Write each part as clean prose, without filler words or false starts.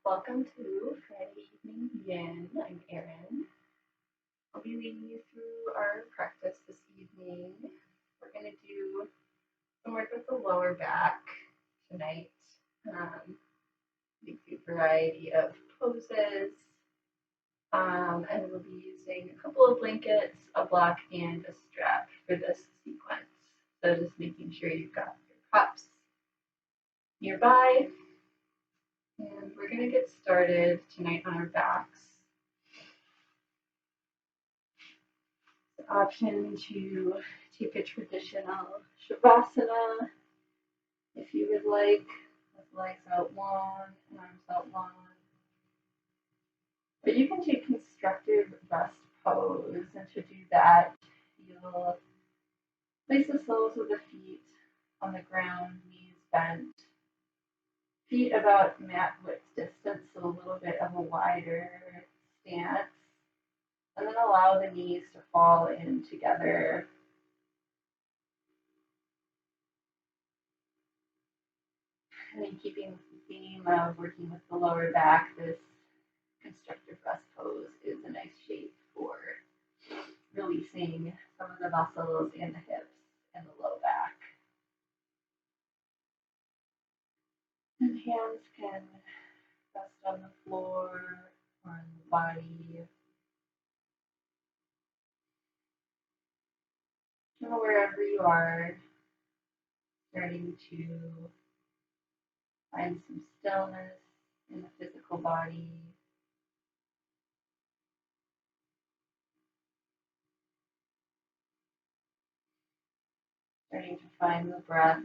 Welcome to Friday Evening Yin. I'm Erin. I'll be leading you through our practice this evening. We're going to do some work with the lower back tonight. We do a variety of poses, and we'll be using a couple of blankets, a block, and a strap for this sequence. So just making sure you've got your props nearby. And we're going to get started tonight on our backs. Option to take a traditional shavasana if you would like, with legs out long and arms out long. But you can take constructive rest pose, and to do that, you'll place the soles of the feet on the ground, knees bent, feet about mat width distance, so a little bit of a wider stance, and then allow the knees to fall in together. And then keeping with the theme of working with the lower back, this constructive rest pose is a nice shape for releasing some of the muscles in the hips and the low back. And hands can rest on the floor or on the body, or wherever you are, starting to find some stillness in the physical body. Starting to find the breath.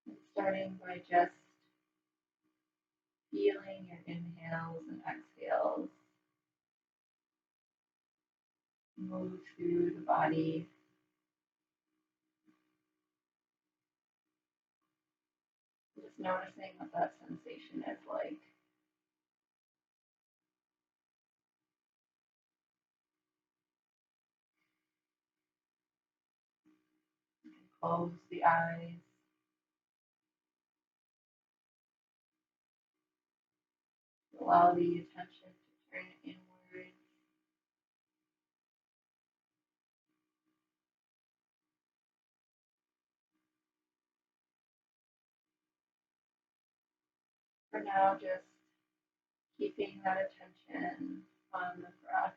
And starting by just feeling your inhales and exhales move through the body. Just noticing what that sensation is like. You can close the eyes. Allow the attention to turn inward. For now, just keeping that attention on the breath.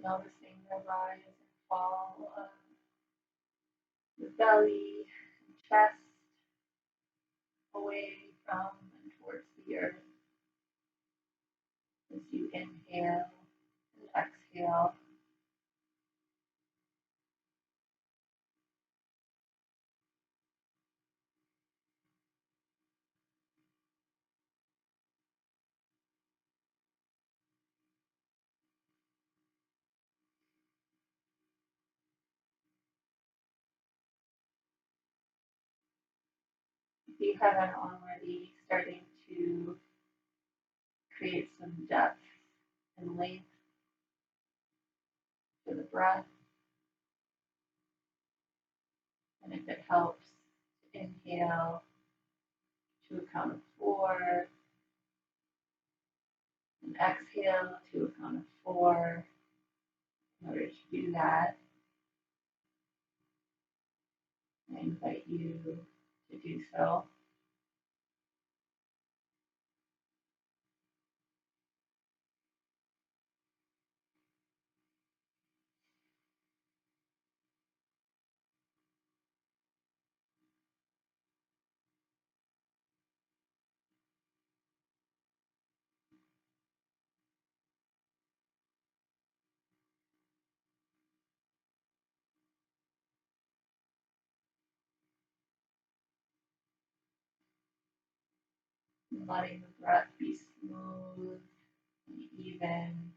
Noticing the rise and fall of the belly and chest away from and towards the earth as you inhale and exhale. If you haven't already, starting to create some depth and length to the breath. And if it helps, inhale to a count of 4 and exhale to a count of 4. In order to do that, I invite you to do so. And letting the breath be smooth and even.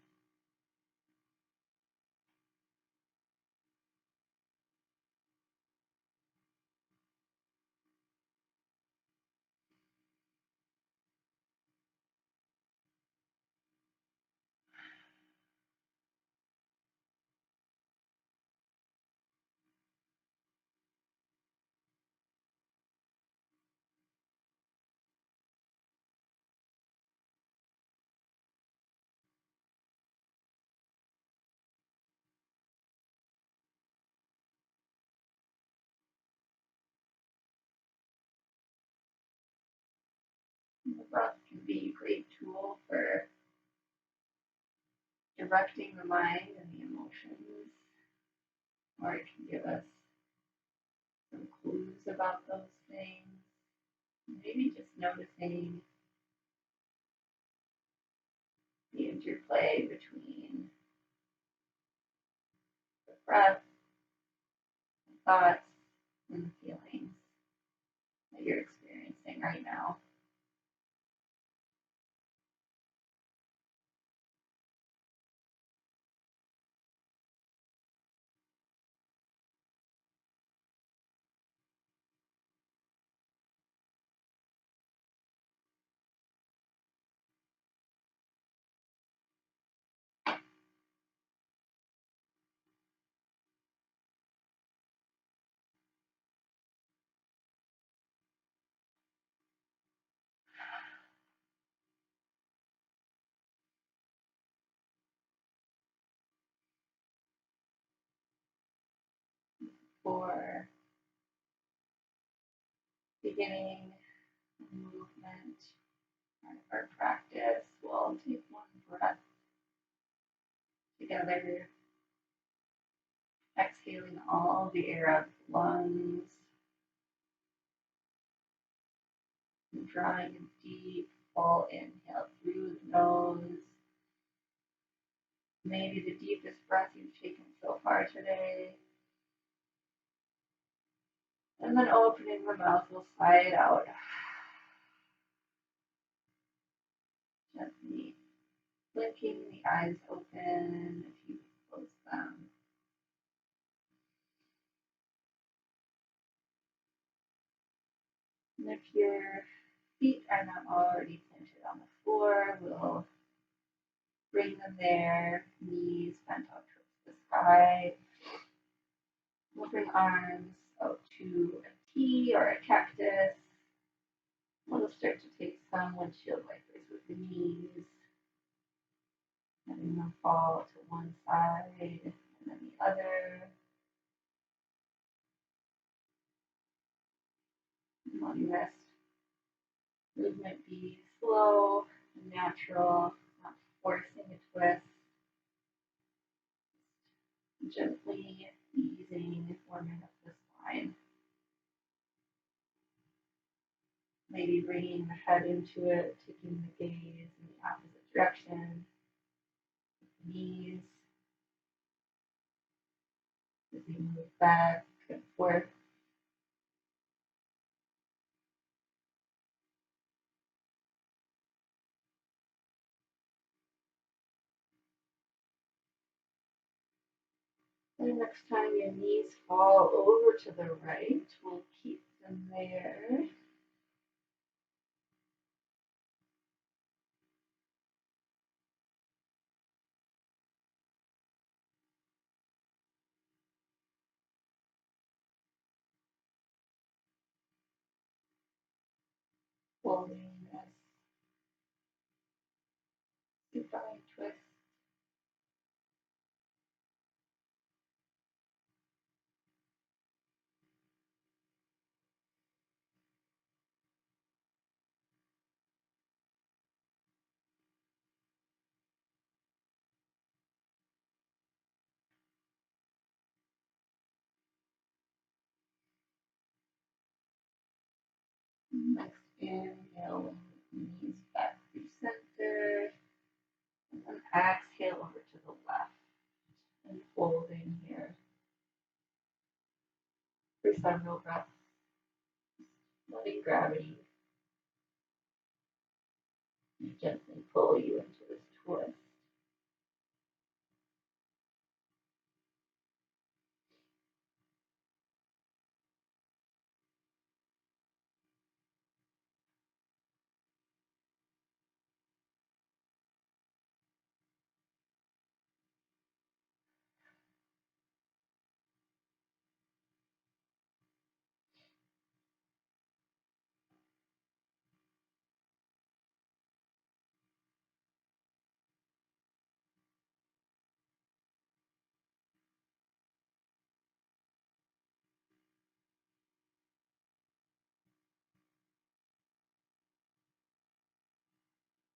The breath can be a great tool for directing the mind and the emotions, or it can give us some clues about those things. Maybe just noticing the interplay between the breath, the thoughts, and the feelings that you're experiencing right now. For beginning movement part of our practice, we'll take one breath together, exhaling all the air out of the lungs and drawing a deep, full inhale through the nose. Maybe the deepest breath you've taken so far today. And then opening the mouth will sigh it out. Gently blinking the eyes open if you close them. And if your feet are not already planted on the floor, we'll bring them there, knees bent out towards the sky. We'll bring arms out to a T or a cactus. We'll start to take some windshield wipers with the knees, letting them fall to one side and then the other. And letting this movement be slow and natural, not forcing a twist, gently easing, warming up the spine. Maybe bringing the head into it, taking the gaze in the opposite direction, knees as you move back and forth. And next time your knees fall over to the right, we'll keep them there. Holding this goodbye twist. Next inhale, knees back through center. And then exhale over to the left. And holding here for several breaths. Letting gravity and gently pull you into this twist.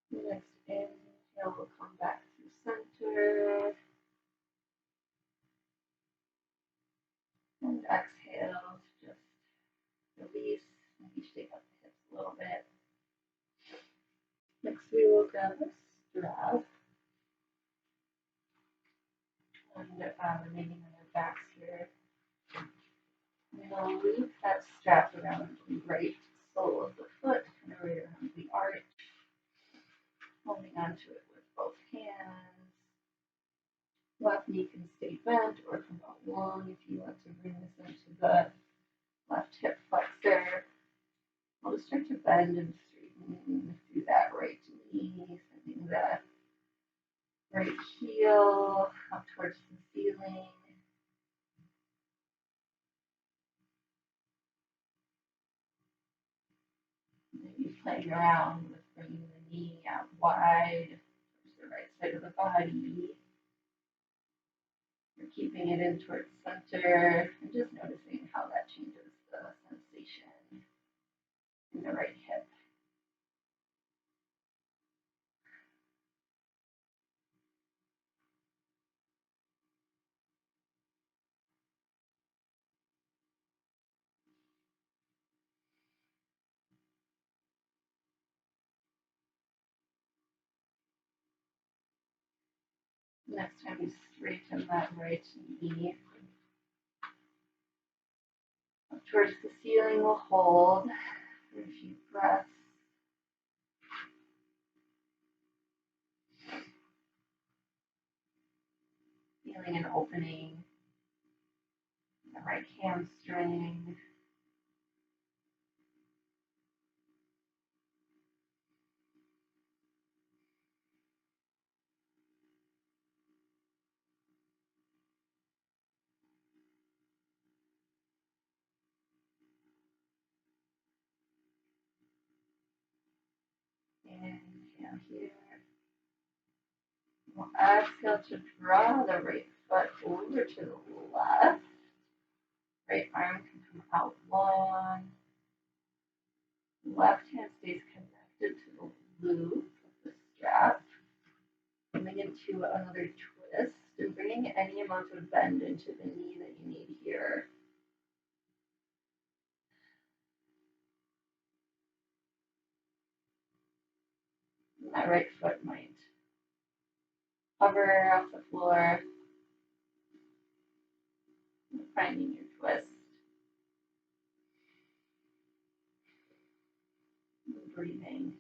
The next inhale will come back through center, and exhale to just release. Maybe shake up the hips a little bit. Next, we will grab a strap and remaining on our backs here. We'll loop that strap around the right sole of the foot, kind of right around the arch, holding onto it with both hands. Left knee can stay bent or come out long if you want to bring this into the left hip flexor. I'll just start to bend and straighten through that right knee, sending the right heel up towards the ceiling. Maybe playing around with bringing the knee out wide towards the right side of the body. You're keeping it in towards center and just noticing how that changes the sensation in the right hip. Next time you straighten that right knee up towards the ceiling, we'll hold for a few breaths. Feeling an opening in the right hamstring. Inhale here. We'll exhale to draw the right foot over to the left. Right arm can come out long. Left hand stays connected to the loop of the strap. Coming into another twist and bringing any amount of bend into the knee that you need here. And that right foot might hover off the floor, finding your twist. And breathing.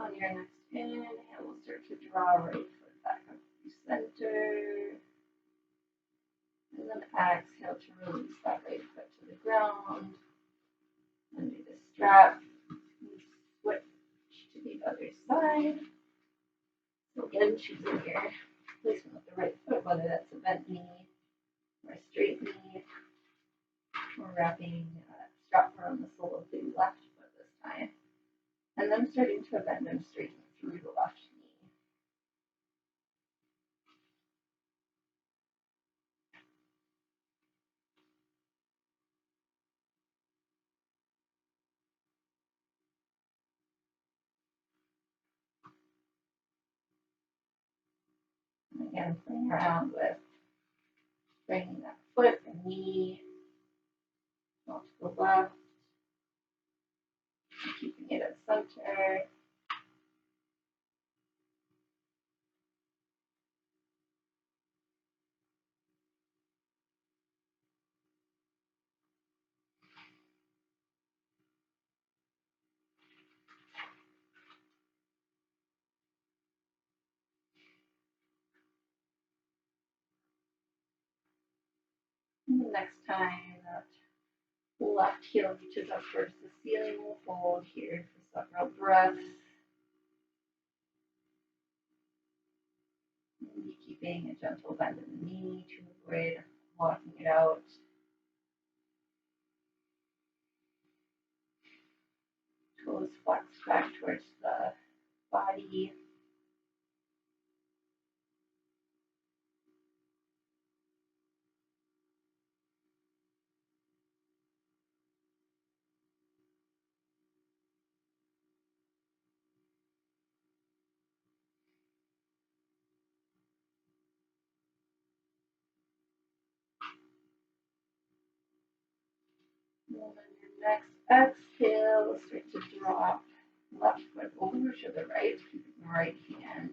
On your next inhale, we'll start to draw right foot back up through center. And then exhale to release that right foot to the ground. Undo the strap. Switch to the other side. So again, choosing your placement of the right foot, whether that's a bent knee or a straight knee. We're wrapping strap around the sole of the left foot this time. And then starting to bend and straighten through the left knee. Again, playing around with bringing that foot and knee off to the left, keeping it at center. And the next time that left heel reaches up towards the ceiling, we'll hold here for several breaths. And keeping a gentle bend in the knee to avoid walking it out. Toes flex back towards the body. And then your next exhale, start to drop left foot over to the right, keeping the right hand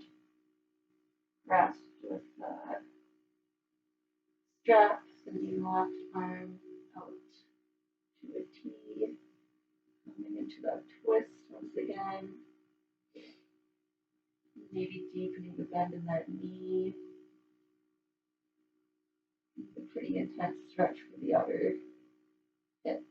grasped with the strap, sending the left arm out to a T, coming into that twist once again. Maybe deepening the bend in that knee. A pretty intense stretch for the outer hip.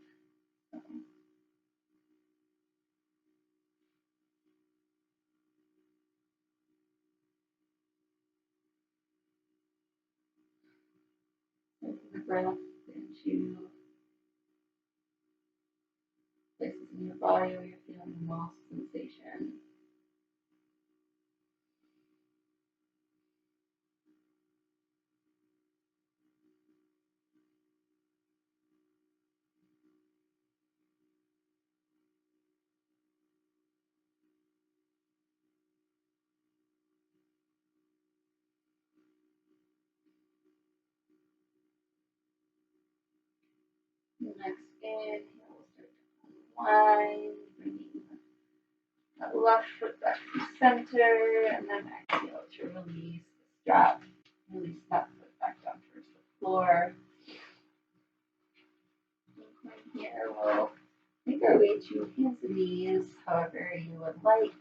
Taking the breath into places in your body where you're feeling the most sensation. Next inhale, we'll start to unwind, bringing that left foot back to center, and then exhale to release the strap. Release that foot back down towards the floor. And from here, we'll make our way to hands and knees, however you would like.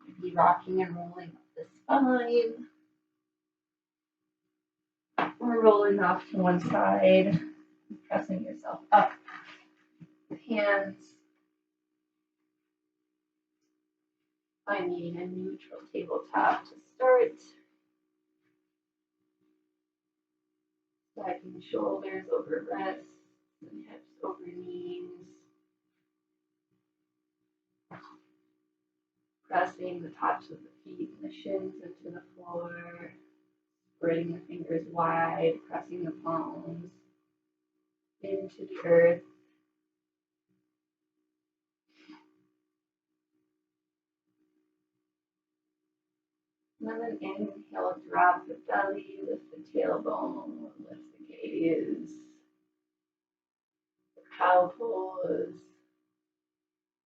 Maybe rocking and rolling up the spine, or rolling off to one side, pressing yourself up with hands. Finding a neutral tabletop to start. Stacking shoulders over wrists and hips over knees. Pressing the tops of the feet and the shins into the floor. Spreading the fingers wide, pressing the palms into the earth. And then inhale, drop the belly, lift the tailbone, lift the gaze. Cow pose.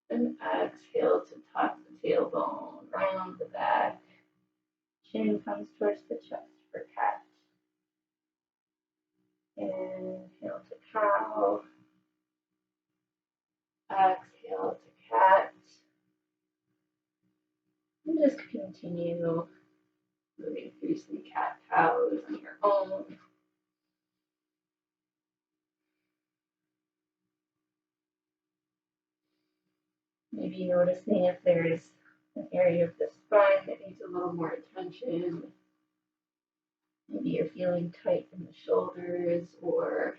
And exhale to tuck the tailbone, round the back. Chin comes towards the chest for cat. Inhale to cow. Exhale to cat. And just continue moving through some cat cows on your own. Maybe noticing if there's an area of the spine that needs a little more attention. Maybe you're feeling tight in the shoulders, or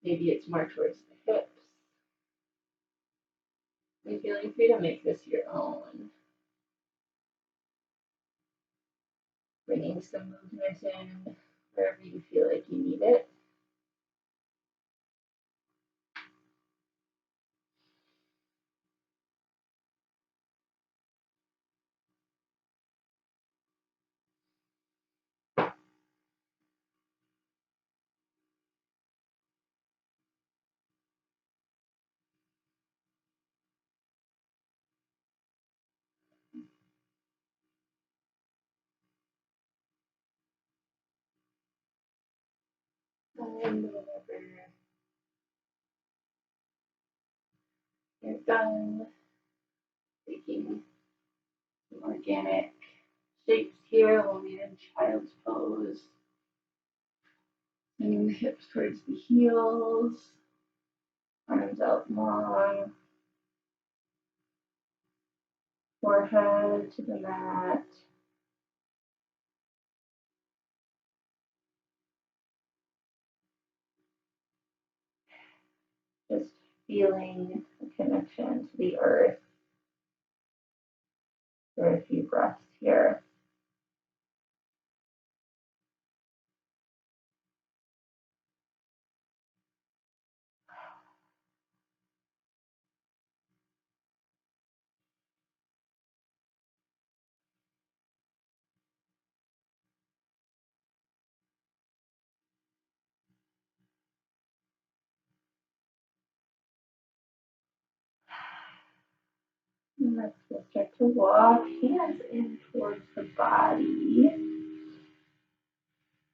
maybe it's more towards the hips. And feeling free to make this your own. Bringing some movement in wherever you feel like you need it. And whenever you're done taking some organic shapes here, we'll meet in child's pose. Bringing the hips towards the heels, arms out long, forehead to the mat. Just feeling a connection to the earth for a few breaths here. And next we'll start to walk hands in towards the body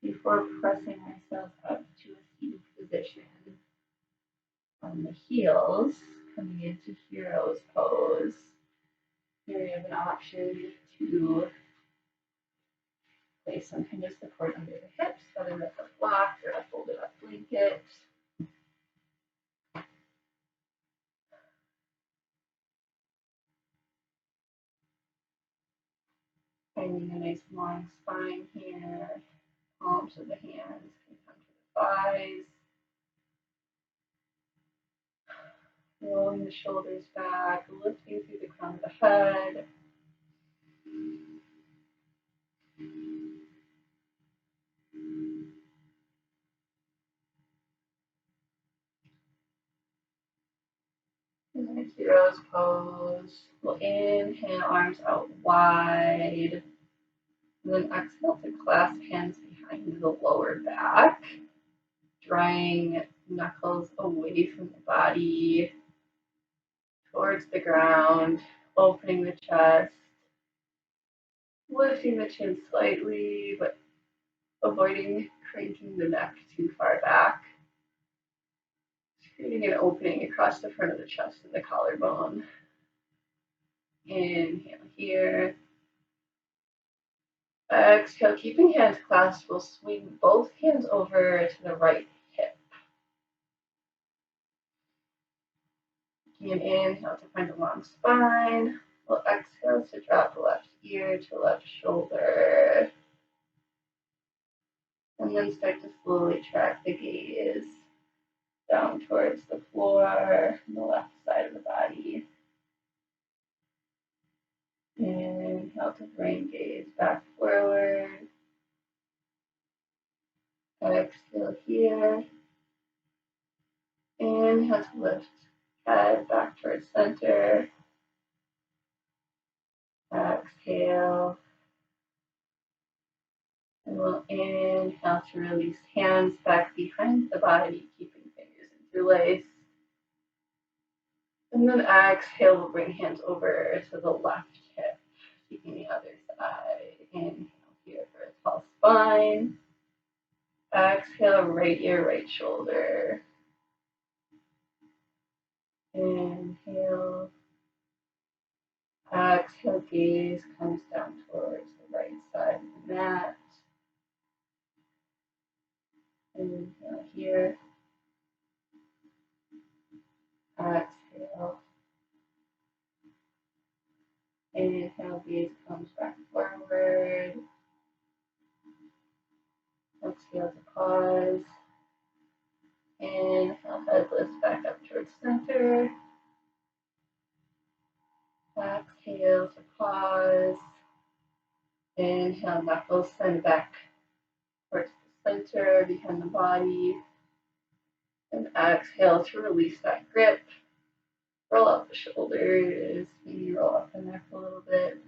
before pressing ourselves up to a seated position on the heels, coming into hero's pose. Here we have an option to place some kind of support under the hips, whether that's a block or a folded up blanket. Finding a nice long spine here. Palms of the hands can come to the thighs. Rolling the shoulders back, lifting through the crown of the head. And then a hero's pose. We'll inhale, arms out wide. And then exhale to clasp hands behind the lower back. Drawing knuckles away from the body, towards the ground, opening the chest, lifting the chin slightly, but avoiding cranking the neck too far back. Creating an opening across the front of the chest and the collarbone. Inhale here. Exhale, keeping hands clasped, we'll swing both hands over to the right hip. Taking an inhale to find a long spine. We'll exhale to drop left ear to left shoulder. And then start to slowly track the gaze down towards the floor on the left side of the body. Inhale to bring gaze back forward. Exhale here. Inhale to lift head back towards center. Exhale. And we'll inhale to release hands back behind the body, keeping fingers interlaced. And then exhale, we'll bring hands over to the left hip, keeping the other side. Inhale here for a tall spine. Exhale, right ear, right shoulder. Inhale. Exhale, gaze comes down towards the right side of the mat. Inhale here. Exhale. Inhale, gaze comes back forward. Exhale to pause. Inhale, head lifts back up towards center. Exhale to pause. Inhale, knuckles send back towards the center, behind the body. And exhale to release that grip. Roll up the shoulders, maybe roll up the neck a little bit.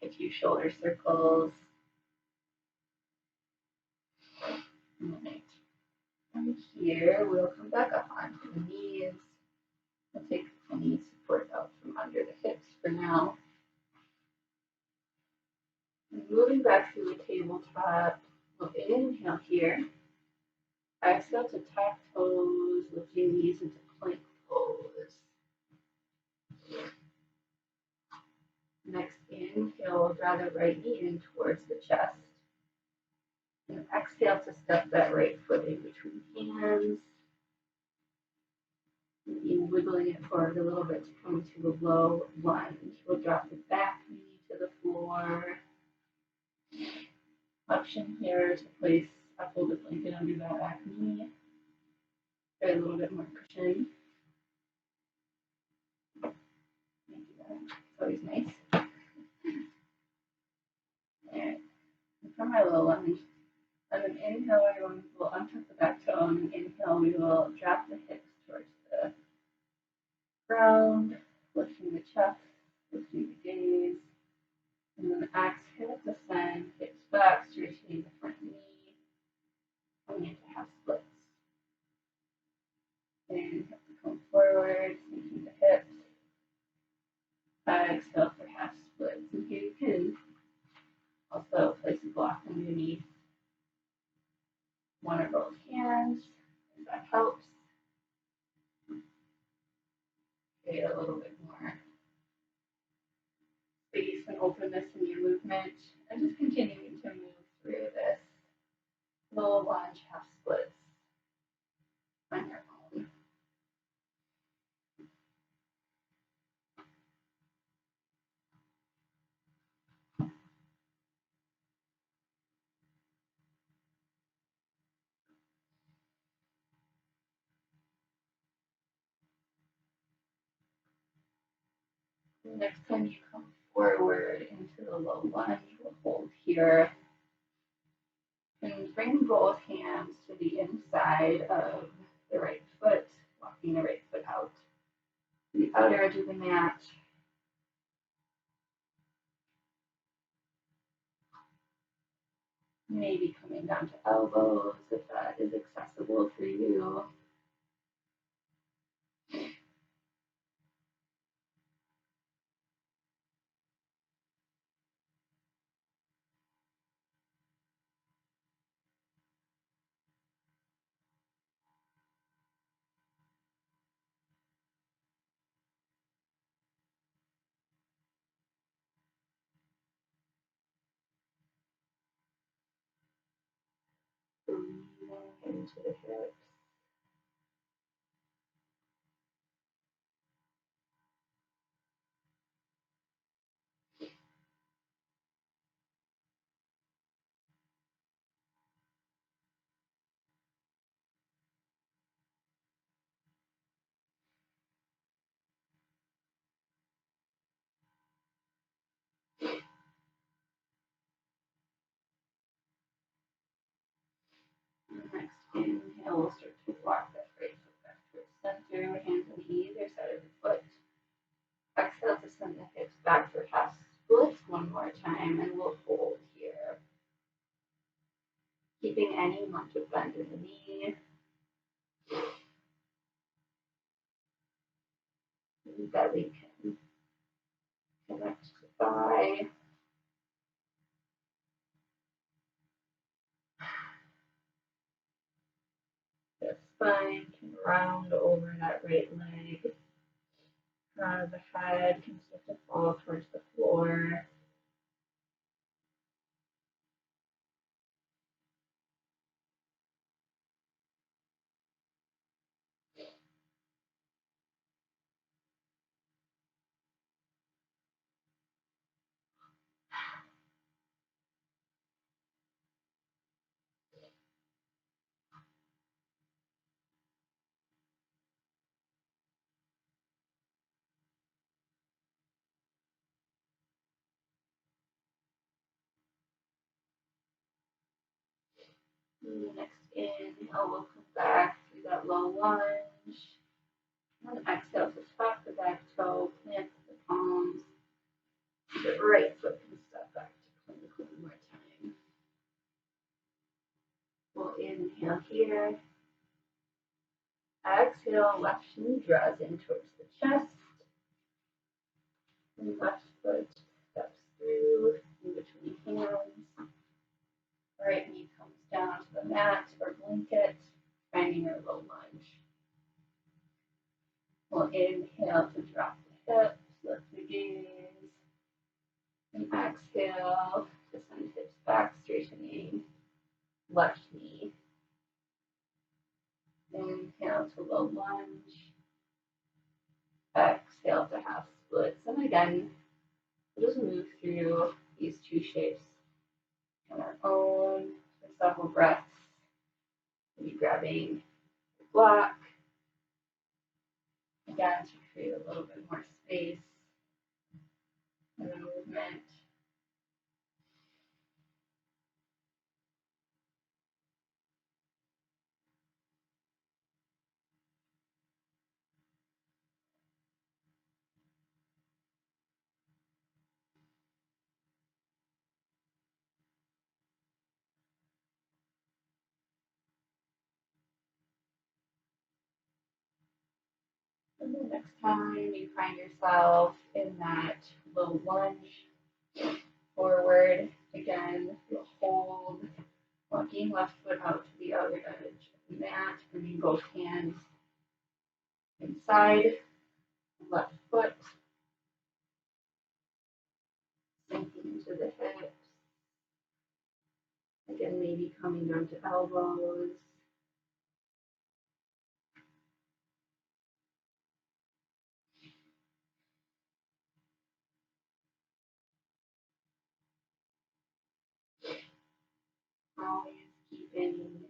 A few shoulder circles. Right. From here, we'll come back up onto the knees. We'll take any support out from under the hips for now. top. We'll inhale here. Exhale to tuck toes, lifting knees into plank pose. Next inhale, draw the right knee in towards the chest. And exhale to step that right foot in between hands. And wiggling it forward a little bit to come to a low lunge. We'll drop the back knee to the floor. Option here to place a folded blanket under that back knee. Get a little bit more cushion. It's always nice. Alright, from my low lunge, on an inhale, we'll untuck the back toe. On an inhale, we will drop the hips towards the ground, lifting the chest, lifting the gaze. And then exhale to send hips back, straightening the front knee, coming into half splits. Inhale to come forward, sinking the hips. Exhale for half splits. And here you can also place a block underneath one or both hands, if that helps. Create a little bit more space and openness in your movement, and just continuing to move through this low lunge half splits on your own. Next time you come forward into the low lunge, we'll hold here. And bring both hands to the inside of the right foot, walking the right foot out to the outer edge of the mat. Maybe coming down to elbows if that is accessible for you. Breathing into the hips. Next inhale, we'll start to walk that right foot back towards center, hands on either side of the foot. Exhale to send the hips back for half splits one more time, and we'll hold here. Keeping any amount of bend in the knee. Belly can connect to the thigh. The spine can round over that right leg. Crown of the head can start to fall towards the floor. Next inhale, we'll come back through that low lunge. And exhale to tuck the back toe, plant the palms. The right foot can step back to plank one more time. We'll inhale here. Exhale, left knee draws in towards the chest. And left foot steps through in between hands. Right knee comes down to the mat or blanket, finding our low lunge. We'll inhale to drop the hips, lift the gaze, and exhale to send hips back, straightening left knee. Inhale to low lunge, exhale to half splits. And again, we'll just move through these two shapes on our own for several breaths. Maybe grabbing the block again to create a little bit more space in the movement. And the next time you find yourself in that low lunge forward, again, you'll hold, walking left foot out to the outer edge of the mat, bringing both hands inside, left foot, sinking into the hips. Again, maybe coming down to elbows. Always keeping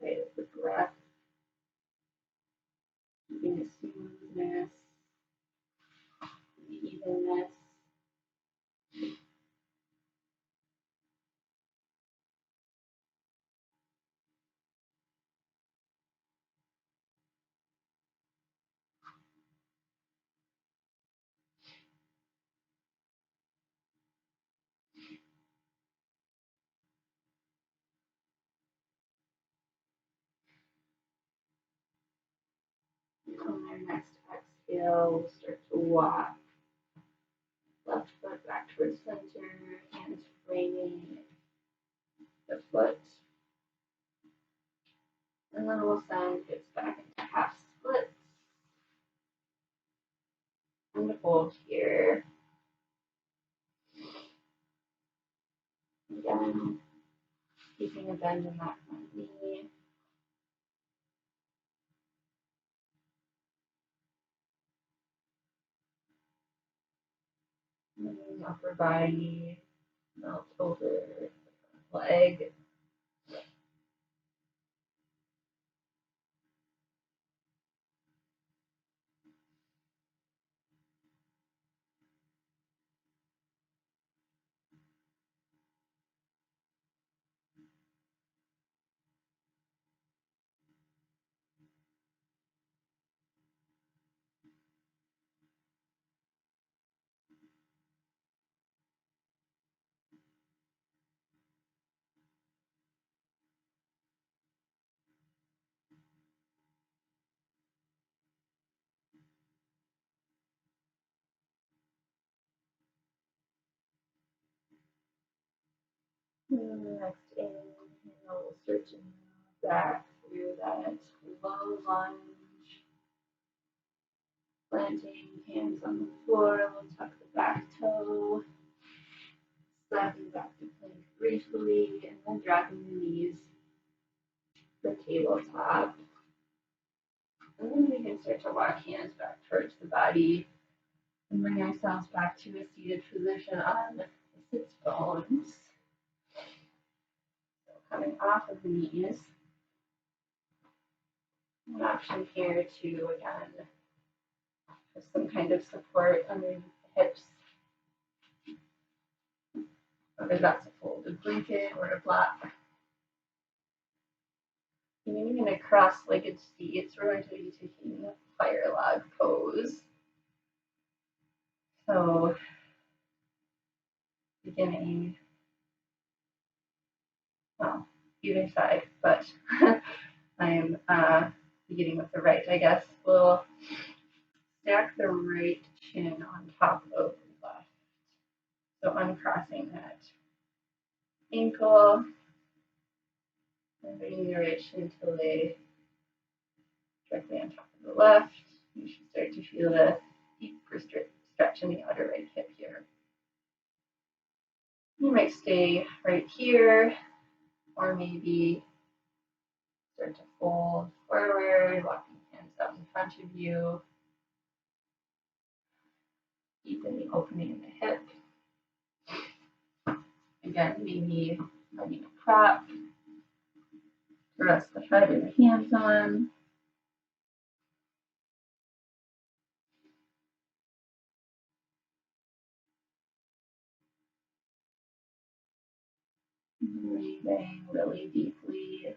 right of the breath, keeping a smoothness, evenness. On our next exhale, we'll start to walk. Left foot back towards center, hands framing the foot. And then we'll send hips back into half splits. And hold here. Again, keeping a bend in that front knee. And upper body melt over the leg. Next inhale, searching back through that low lunge. Planting hands on the floor, we'll tuck the back toe. Stepping back to plank briefly, and then dropping the knees to the tabletop. And then we can start to walk hands back towards the body and bring ourselves back to a seated position on the sits bones. So coming off of the knees, an option here to, again, have some kind of support underneath the hips, whether that's a folded blanket or a block. And even in a cross-legged seat, we're going to be taking the fire log pose. So beginning, well, either side, but I'm beginning with the right, I guess. We'll stack the right chin on top of the left. So uncrossing that ankle, and bringing the right shin to lay directly on top of the left. You should start to feel a deeper stretch in the outer right hip here. You might stay right here, or maybe start to fold forward, walking hands out in front of you, deepen the opening in the hip. Again, maybe finding a prop to rest the head or the hands on. Breathing really deeply.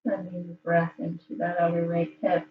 Sending the breath into that outer right hip.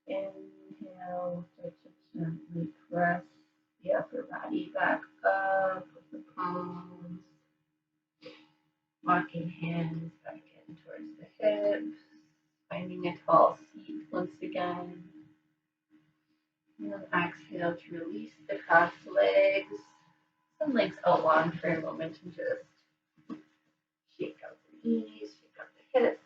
Inhale, start to gently press the upper body back up with the palms, walking hands back in towards the hips, finding a tall seat once again. And then exhale to release the crossed legs. Some legs out long for a moment and just shake out the knees, shake out the hips.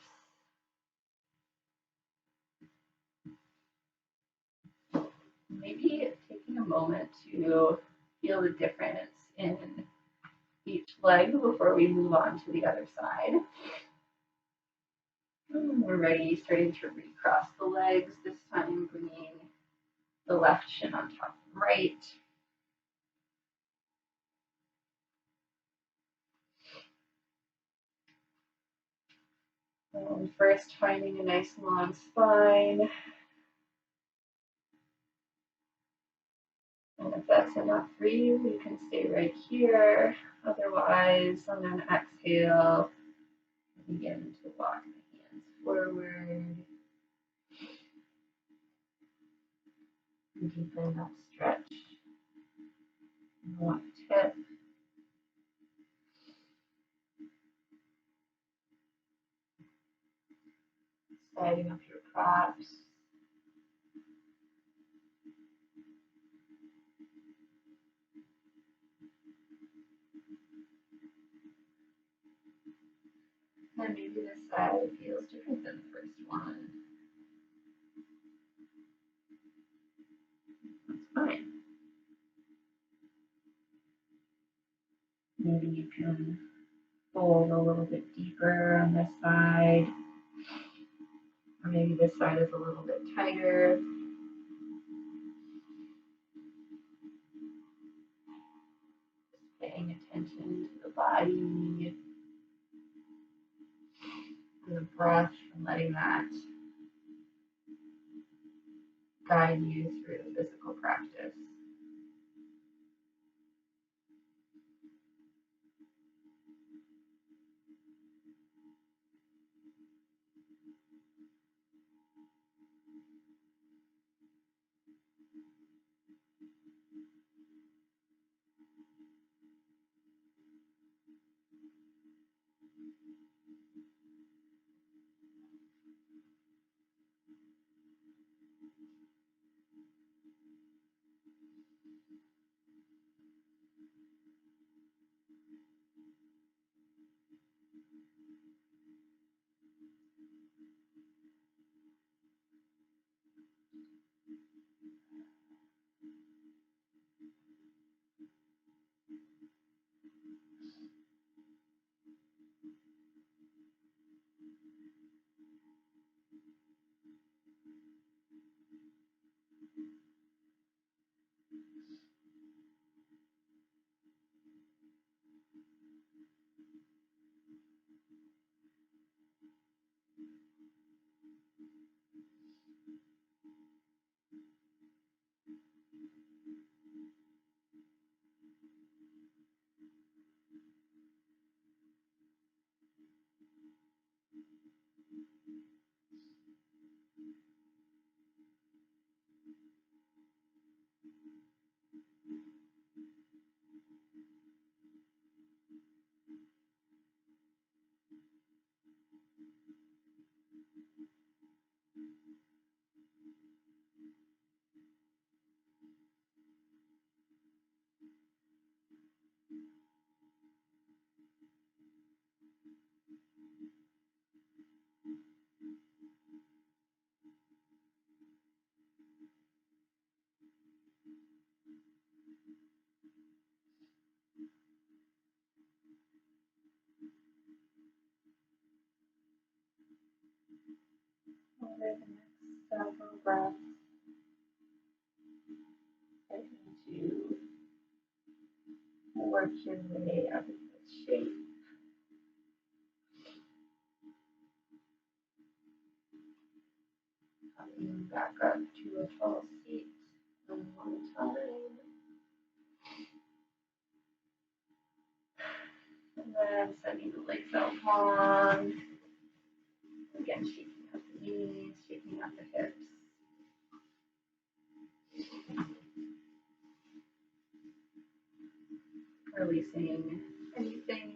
Maybe taking a moment to feel the difference in each leg before we move on to the other side. And we're ready, starting to recross the legs, this time bringing the left shin on top of the right. And first, finding a nice long spine. And if that's enough for you, you can stay right here. Otherwise, on an exhale, begin to walk the hands forward. Deepen that stretch. Left hip. Sliding up your props. And maybe this side feels different than the first one. That's fine. Maybe you can fold a little bit deeper on this side. Or maybe this side is a little bit tighter. Just paying attention to the body, and the breath, and letting that guide you through the physical practice. Over the next several breaths, starting to work your way up into this shape. Coming back up to a tall seat one more time. And then sending the legs out long. Again, shaking out the knees, shaking out the hips. Releasing anything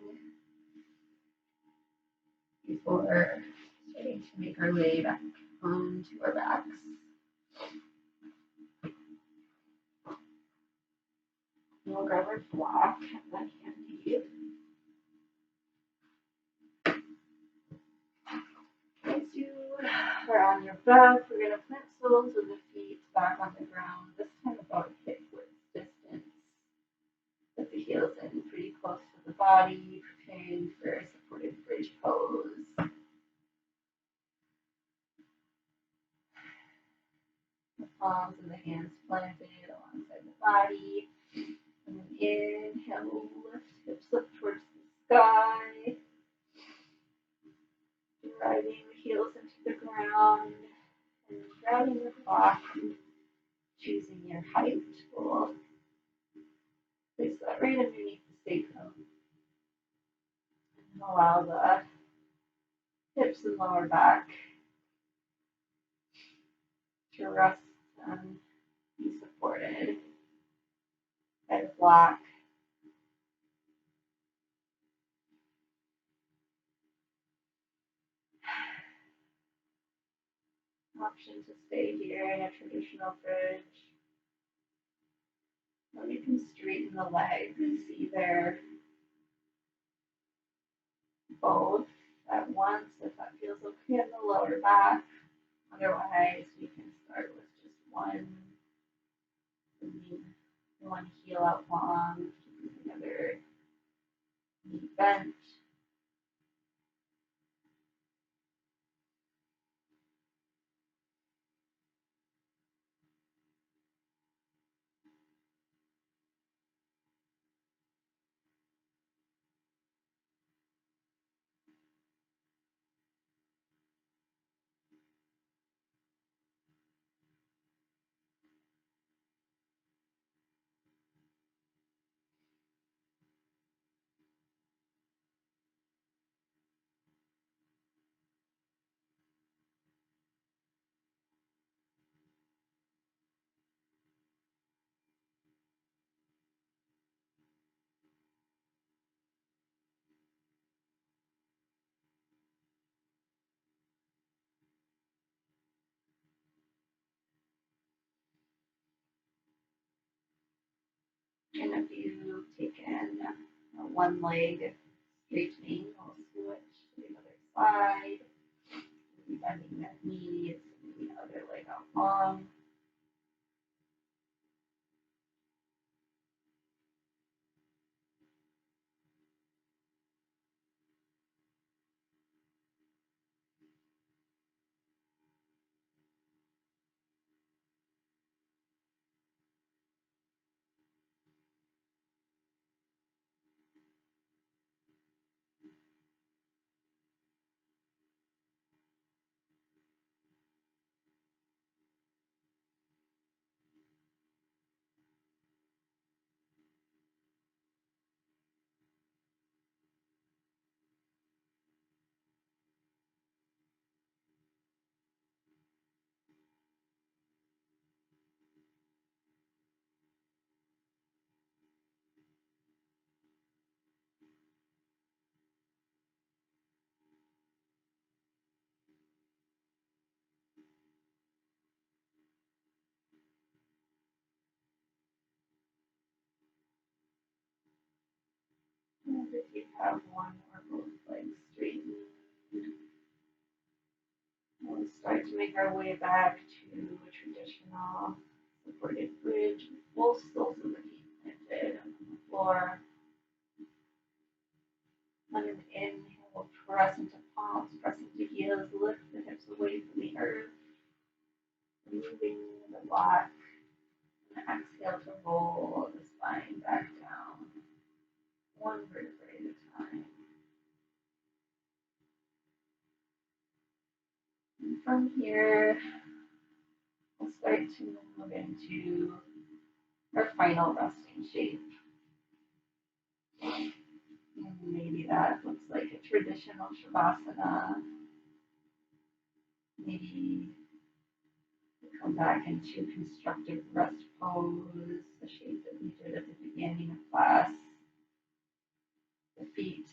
before starting to make our way back onto our backs. We'll grab our block and then handy. Once you are on your back, we're going to plant soles of the feet back on the ground, this time about hip width distance. With the heels in pretty close to the body, preparing for a supported bridge pose. The palms and the hands planted alongside the body. And then inhale, lift hips up towards the sky. Driving the heels into the ground. And grabbing your block, choosing your height. We'll place that right underneath the sacrum. And allow the hips and lower back to rest and be supported by the block. Option to stay here in a traditional bridge. Or you can straighten the legs, either both at once if that feels okay in the lower back. Otherwise, we can start with just one, bringing one heel out long, keeping the other knee bent. And if you've taken one leg straightening, we'll switch to the other side. Maybe bending that knee, maybe the other leg out long. And if you have one or both legs straightened, we'll start to make our way back to a traditional supported bridge with both soles of the feet planted on the floor. On an inhale, press into palms, press into heels, lift the hips away from the earth, moving the block. And exhale to roll the spine back down, one vertebrae at a time. And from here, we'll start to move into our final resting shape. And maybe that looks like a traditional Shavasana. Maybe we come back into constructive rest pose, the shape that we did at the beginning of class. The feet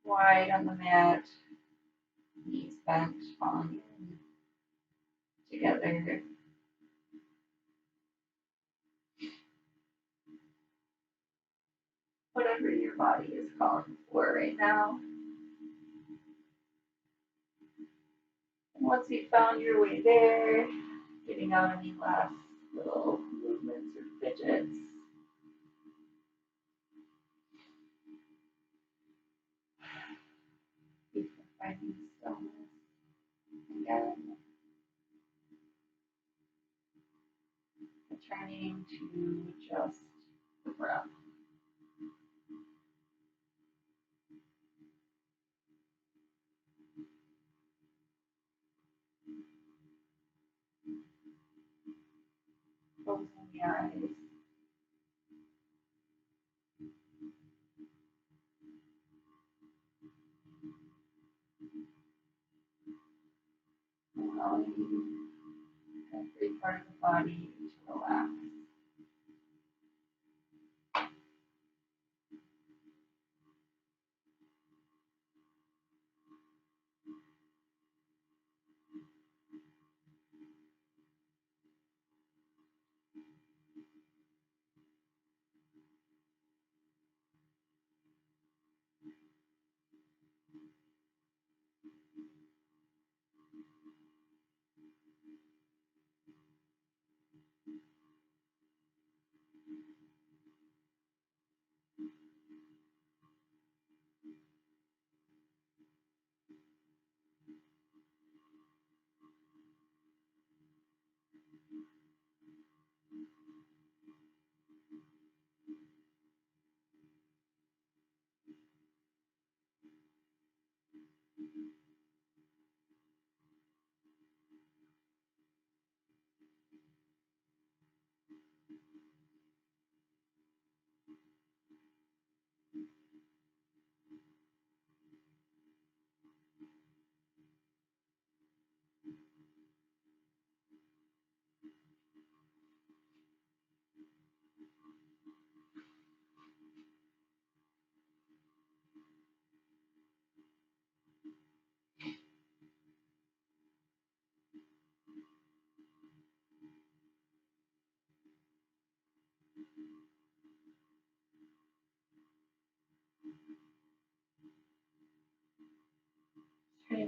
wide on the mat, knees bent, falling in together. Whatever your body is calling for right now. And once you've found your way there, getting out any last little movements or fidgets. Before finding stillness again, returning to just the breath. Closing the eyes. Allowing every part of the body to relax.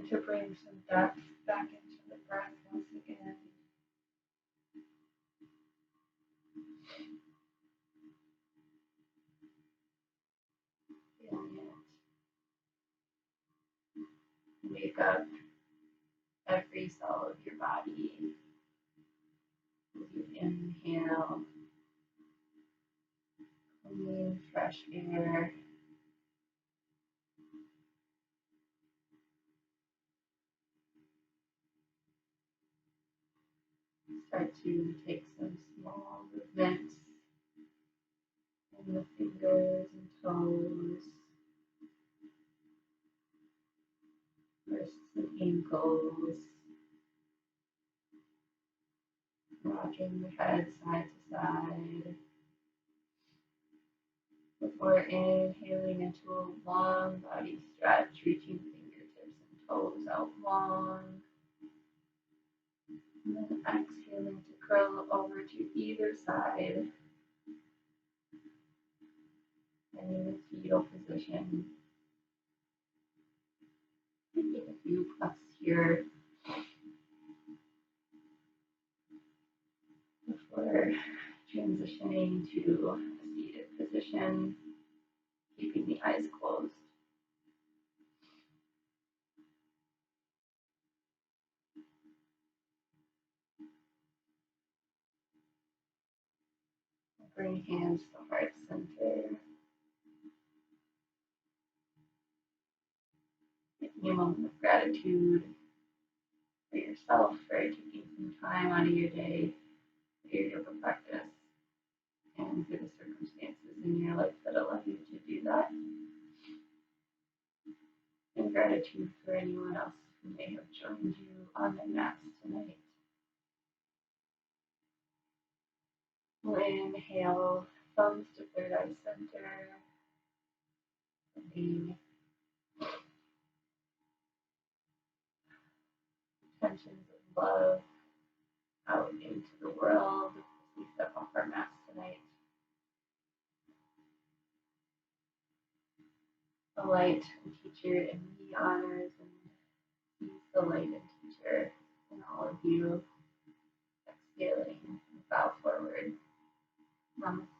to bring some depth back into the breath once again. Feeling it wake up every cell of your body as you inhale clean, fresh air. Start to take some small movements in the fingers and toes, wrists and ankles, rocking the head side to side before inhaling into a long body stretch, reaching fingertips and toes out long, and then exhaling to curl over to either side and in the fetal position. Taking a few breaths here before transitioning to a seated position, keeping the eyes closed. Bring hands to heart center. Taking a moment of gratitude for yourself for taking some time out of your day for your yoga practice and for the circumstances in your life that allow you to do that. And gratitude for anyone else who may have joined you on the mats tonight. We'll inhale, thumbs to third eye center, the tensions of love out into the world as we step off our mats tonight. The light and teacher in me honors and sees the light and teacher in all of you. Exhaling, bow forward. Namaste.